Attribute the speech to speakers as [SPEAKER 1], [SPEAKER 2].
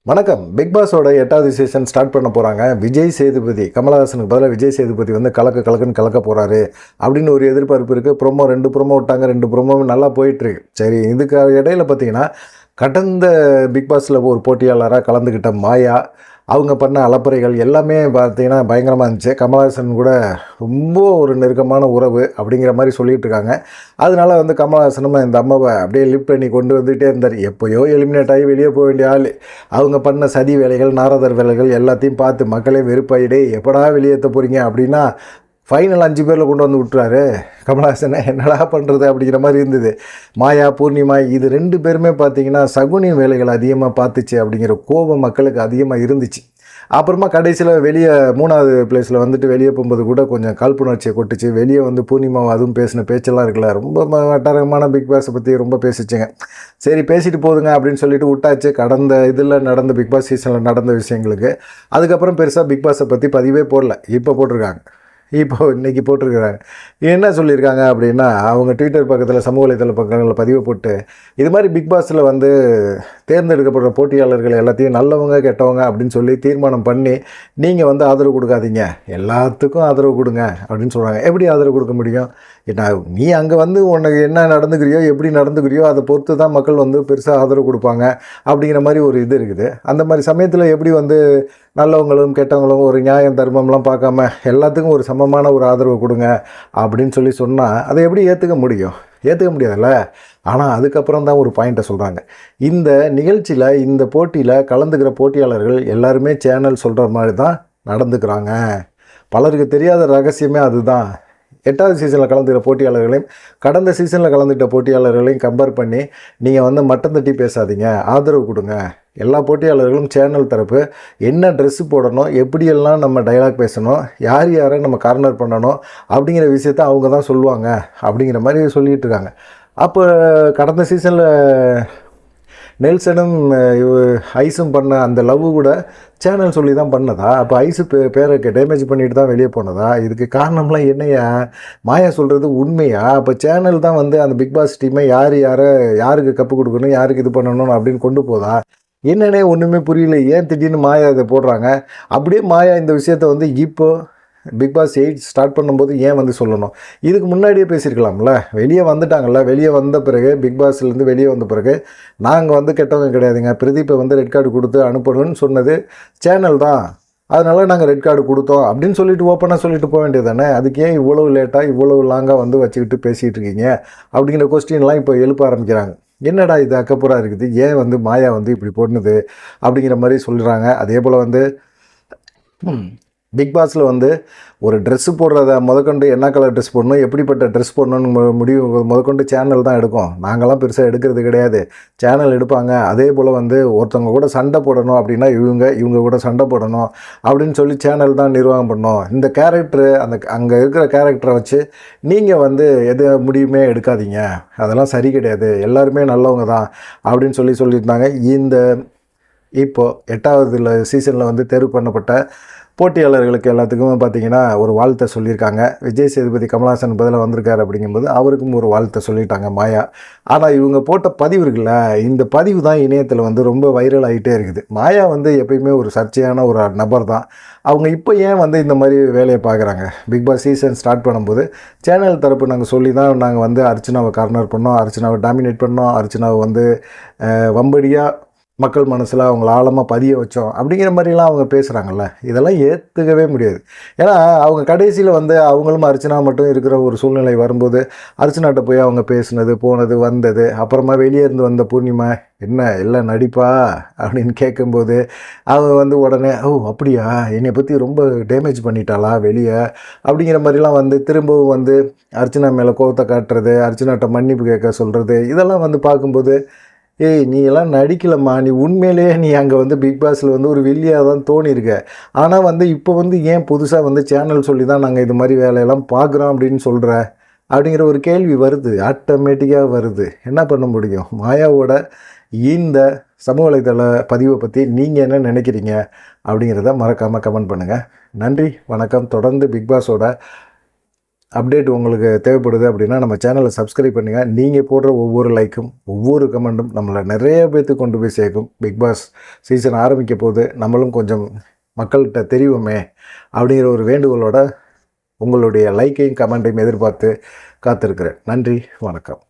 [SPEAKER 1] வணக்கம். பிக் பாஸோட 8வது season start பண்ண போகிறாங்க. விஜய் சேதுபதி, கமலஹாசனுக்கு பதிலாக விஜய் சேதுபதி வந்து கலக்குன்னு கலக்க போகிறாரு அப்படின்னு ஒரு எதிர்பார்ப்பு இருக்குது. ப்ரோமோ 2 ப்ரோமோ விட்டாங்க. 2 ப்ரோமோவும் நல்லா போயிட்டுருக்கு. சரி, இதுக்கு இடையில பார்த்தீங்கன்னா கடந்த பிக் பாஸில் ஒரு போட்டியாளராக கலந்துக்கிட்ட மாயா, அவங்க பண்ண அலப்பறைகள் எல்லாமே பார்த்தீங்கன்னா பயங்கரமாக இருந்துச்சு. கமலஹாசன் கூட ரொம்ப ஒரு நெருக்கமான உறவு அப்படிங்கிற மாதிரி சொல்லிகிட்டு இருக்காங்க. அதனால வந்து கமலஹாசனும் இந்த அம்மாவை அப்படியே லிஃப்ட் பண்ணி கொண்டு வந்துகிட்டே இருந்தார். எப்போயோ எலிமினேட் ஆகி வெளியே போக வேண்டிய ஆள், அவங்க பண்ண சதி வேலைகள், நாரதர் வேலைகள் எல்லாத்தையும் பார்த்து மக்களே வெறுப்பாயிடே, எப்படா வெளியேற்ற போகிறீங்க அப்படின்னா ஃபைனல் 5 பேரில் கொண்டு வந்து விட்டுறாரு கமலஹாசனை. என்னடா பண்ணுறது அப்படிங்கிற மாதிரி இருந்தது. மாயா, பூர்ணிமா இது 2 பேருமே பார்த்தீங்கன்னா சகுனி வேலைகள் அதிகமாக பார்த்துச்சு அப்படிங்கிற கோபம் மக்களுக்கு அதிகமாக இருந்துச்சு. அப்புறமா கடைசியில் வெளியே 3வது பிளேஸில் வந்துட்டு வெளியே போகும்போது கூட கொஞ்சம் காழ்ப்புணர்ச்சியை கொட்டுச்சு. வெளியே வந்து பூர்ணிமாவை அதுவும் பேசின பேச்செல்லாம் இருக்குல்ல, ரொம்ப வட்டாரமான பிக் பாஸை பற்றி ரொம்ப பேசிச்சுங்க. சரி, பேசிட்டு போதுங்க அப்படின்னு சொல்லிட்டு விட்டாச்சு. கடந்த இதில் நடந்த பிக் பாஸ் சீசனில் நடந்த விஷயங்களுக்கு அதுக்கப்புறம் பெருசாக பிக் பாஸை பற்றி பதிவே போடல. இப்போ போட்டிருக்காங்க. இன்றைக்கி போட்டிருக்கிறாங்க. என்ன சொல்லியிருக்காங்க அப்படின்னா, அவங்க ட்விட்டர் பக்கத்தில், சமூக வலைதள பக்கங்களில் பதிவு போட்டு, இது மாதிரி பிக் பாஸில் வந்து தேர்ந்தெடுக்கப்படுற போட்டியாளர்கள் எல்லாத்தையும் நல்லவங்க கெட்டவங்க அப்படின்னு சொல்லி தீர்மானம் பண்ணி நீங்கள் வந்து ஆதரவு கொடுக்காதீங்க, எல்லாத்துக்கும் ஆதரவு கொடுங்க அப்படின்னு சொல்கிறாங்க. எப்படி ஆதரவு கொடுக்க முடியும்? நீ அங்கே வந்து உனக்கு என்ன நடந்துக்கிறியோ, எப்படி நடந்துக்கிறியோ அதை பொறுத்து தான் மக்கள் வந்து பெருசாக ஆதரவு கொடுப்பாங்க அப்படிங்கிற மாதிரி ஒரு இது இருக்குது. அந்த மாதிரி சமயத்தில் எப்படி வந்து நல்லவங்களும் கெட்டவங்களும் ஒரு நியாயம் தர்மம்லாம் பார்க்காம எல்லாத்துக்கும் ஒரு சமமான ஒரு ஆதரவு கொடுங்க அப்படின்னு சொல்லி சொன்னால் அதை எப்படி ஏற்றுக்க முடியும்? ஏற்றுக்க முடியாதுல்ல. ஆனால் அதுக்கப்புறம் தான் ஒரு பாயிண்ட்டை சொல்கிறாங்க. இந்த நிகழ்ச்சியில், இந்த போட்டியில் கலந்துக்கிற போட்டியாளர்கள் எல்லாருமே சேனல் சொல்கிற மாதிரி தான் நடந்துக்கிறாங்க. பலருக்கு தெரியாத ரகசியமே அதுதான். 8வது சீசனில் கலந்துக்கிற போட்டியாளர்களையும் கடந்த சீசனில் கலந்துக்கிட்ட போட்டியாளர்களையும் கம்பேர் பண்ணி நீங்கள் வந்து மட்டம் தட்டி பேசாதீங்க, ஆதரவு கொடுங்க. எல்லா போட்டியாளர்களும் சேனல் தரப்பு என்ன ட்ரெஸ்ஸு போடணும், எப்படியெல்லாம் நம்ம டைலாக் பேசணும், யாரை நம்ம கார்னர் பண்ணணும் அப்படிங்கிற விஷயத்த அவங்க தான் சொல்லுவாங்க அப்படிங்கிற மாதிரி சொல்லிகிட்டு இருக்காங்க. அப்போ கடந்த சீசனில் நெல்சனும் ஐஸும் பண்ண அந்த லவ் கூட சேனல் சொல்லி தான் பண்ணதா? அப்போ ஐஸு பேரை டேமேஜ் பண்ணிட்டு தான் வெளியே போனதா? இதுக்கு காரணம்லாம் என்னையா? மாயா சொல்கிறது உண்மையா? அப்போ சேனல் தான் வந்து அந்த பிக் பாஸ் டீமை யாருக்கு கப்பு கொடுக்கணும், யாருக்கு இது பண்ணணும் அப்படின்னு கொண்டு போதா? என்னன்னே ஒன்றுமே புரியல. ஏன் திடீர்னு மாயா இதை போடுறாங்க? அப்படியே மாயா இந்த விஷயத்த வந்து இப்போது பிக் பாஸ் 8 ஸ்டார்ட் பண்ணும்போது ஏன் வந்து சொல்லணும்? இதுக்கு முன்னாடியே பேசியிருக்கலாம்ல. வெளியே வந்துட்டாங்கல்ல. வெளியே வந்த பிறகு, பிக் பாஸ்லேருந்து வெளியே வந்த பிறகு, நாங்கள் வந்து கெட்டவங்க கிடையாதுங்க, பிரதீப்பை வந்து ரெட் கார்டு கொடுத்து அனுப்பணும்னு சொன்னது சேனல் தான், அதனால் நாங்கள் ரெட் கார்டு கொடுத்தோம் அப்படின்னு சொல்லிட்டு ஓப்பனாக சொல்லிட்டு போக வேண்டியது தானே. அதுக்கு ஏன் இவ்வளவு லேட்டாக இவ்வளவு லாங்காக வந்து வச்சுக்கிட்டு பேசிகிட்டு இருக்கீங்க அப்படிங்கிற கொஸ்டின்லாம் இப்போ எழுப்ப ஆரம்பிக்கிறாங்க. என்னடா இது அக்கப்புறம் இருக்குது, ஏன் வந்து மாயா வந்து இப்படி போடுனது அப்படிங்கிற மாதிரி சொல்கிறாங்க. அதே போல் வந்து பிக் பாஸில் வந்து ஒரு ட்ரெஸ்ஸு போடுறத முதற்கொண்டு என்ன கலர் ட்ரெஸ் போடணும், எப்படிப்பட்ட ட்ரெஸ் போடணும்னு முடிவு முதற்கொண்டு சேனல் தான் எடுக்கும். நாங்களாம் பெருசாக எடுக்கிறது கிடையாது, சேனல் எடுப்பாங்க. அதே போல் வந்து ஒருத்தவங்க கூட சண்டை போடணும் அப்படின்னா இவங்க கூட சண்டை போடணும் அப்படின்னு சொல்லி சேனல் தான் நிர்வாகம் பண்ணோம். இந்த கேரக்டரு, அங்கே இருக்கிற கேரக்டரை வச்சு நீங்கள் வந்து எது முடியுமே எடுக்காதீங்க, அதெல்லாம் சரி கிடையாது, எல்லாருமே நல்லவங்க தான் அப்படின்னு சொல்லியிருந்தாங்க. இப்போது 8வது சீசனில் வந்து தேர்வு பண்ணப்பட்ட போட்டியாளர்களுக்கு எல்லாத்துக்கும் பார்த்திங்கன்னா ஒரு வாழ்த்தை சொல்லியிருக்காங்க. விஜய் சேதுபதி கமலஹாசன் பதிலாக வந்திருக்காரு அப்படிங்கும்போது அவருக்கும் ஒரு வாழ்த்தை சொல்லிட்டாங்க மாயா. ஆனால் இவங்க போட்ட பதிவு இருக்குல்ல, இந்த பதிவு தான் இணையத்தில் வந்து ரொம்ப வைரல் ஆகிட்டே இருக்குது. மாயா வந்து எப்பயுமே ஒரு சர்ச்சையான ஒரு நபர் தான். அவங்க இப்போ ஏன் வந்து இந்த மாதிரி வேலையை பார்க்குறாங்க? பிக் பாஸ் சீசன் ஸ்டார்ட் பண்ணும்போது சேனல் தரப்பு நாங்கள் சொல்லி தான் நாங்கள் வந்து அர்ச்சனாவை கார்னர் பண்ணோம், அர்ச்சனாவை டாமினேட் பண்ணோம், அர்ச்சனாவை வந்து வம்படியாக மக்கள் மனசில் அவங்கள ஆழமாக பதிய வச்சோம் அப்படிங்கிற மாதிரிலாம் அவங்க பேசுகிறாங்கல்ல. இதெல்லாம் ஏற்றுக்கவே முடியாது. ஏன்னா அவங்க கடைசியில் வந்து அவங்களும் அர்ச்சனா மட்டும் இருக்கிற ஒரு சூழ்நிலை வரும்போது அர்ச்சனாட்ட போய் அவங்க பேசுனது, போனது, வந்தது, அப்புறமா வெளியே இருந்து வந்த பூர்ணிமா என்ன எல்லாம் நடிப்பா அப்படின்னு கேட்கும்போது அவங்க வந்து உடனே அப்படியா, என்னை பற்றி ரொம்ப டேமேஜ் பண்ணிட்டாளா வெளியே அப்படிங்கிற மாதிரிலாம் வந்து திரும்பவும் வந்து அர்ச்சனா மேலே கோவத்தை காட்டுறது, அர்ச்சனாட்ட மன்னிப்பு கேட்க சொல்கிறது, இதெல்லாம் வந்து பார்க்கும்போது நீ எல்லாம் நடிக்கலம்மா, நீ உண்மையிலேயே நீ அங்கே வந்து பிக் பாஸில் வந்து ஒரு வில்லியாக தான் தோணியிருக்க. ஆனால் வந்து இப்போ வந்து ஏன் புதுசாக வந்து சேனல் சொல்லி தான் நாங்கள் இது மாதிரி வேலையெல்லாம் பார்க்குறோம் அப்படின்னு சொல்கிற அப்படிங்கிற ஒரு கேள்வி வருது, ஆட்டோமேட்டிக்காக வருது. என்ன பண்ண முடியும்? மாயாவோட இந்த சமூக வலைதள பதிவை பற்றி நீங்கள் என்ன நினைக்கிறீங்க அப்படிங்கிறத மறக்காமல் கமெண்ட் பண்ணுங்கள். நன்றி, வணக்கம். தொடர்ந்து பிக் பாஸோட அப்டேட் உங்களுக்கு தேவைப்படுது அப்படின்னா நம்ம சேனலை சப்ஸ்கிரைப் பண்ணுங்கள். நீங்கள் போடுற ஒவ்வொரு லைக்கும் ஒவ்வொரு கமெண்ட்டும் நம்மளை நிறைய பேர்த்துக்கு கொண்டு போய் சேர்க்கும். பிக் பாஸ் சீசன் ஆரம்பிக்க போது நம்மளும் கொஞ்சம் மக்கள்கிட்ட தெரியுமே அப்படிங்கிற ஒரு வேண்டுகோளோட உங்களுடைய லைக்கையும் கமெண்ட்டையும் எதிர்பார்த்து காத்திருக்கிறேன். நன்றி, வணக்கம்.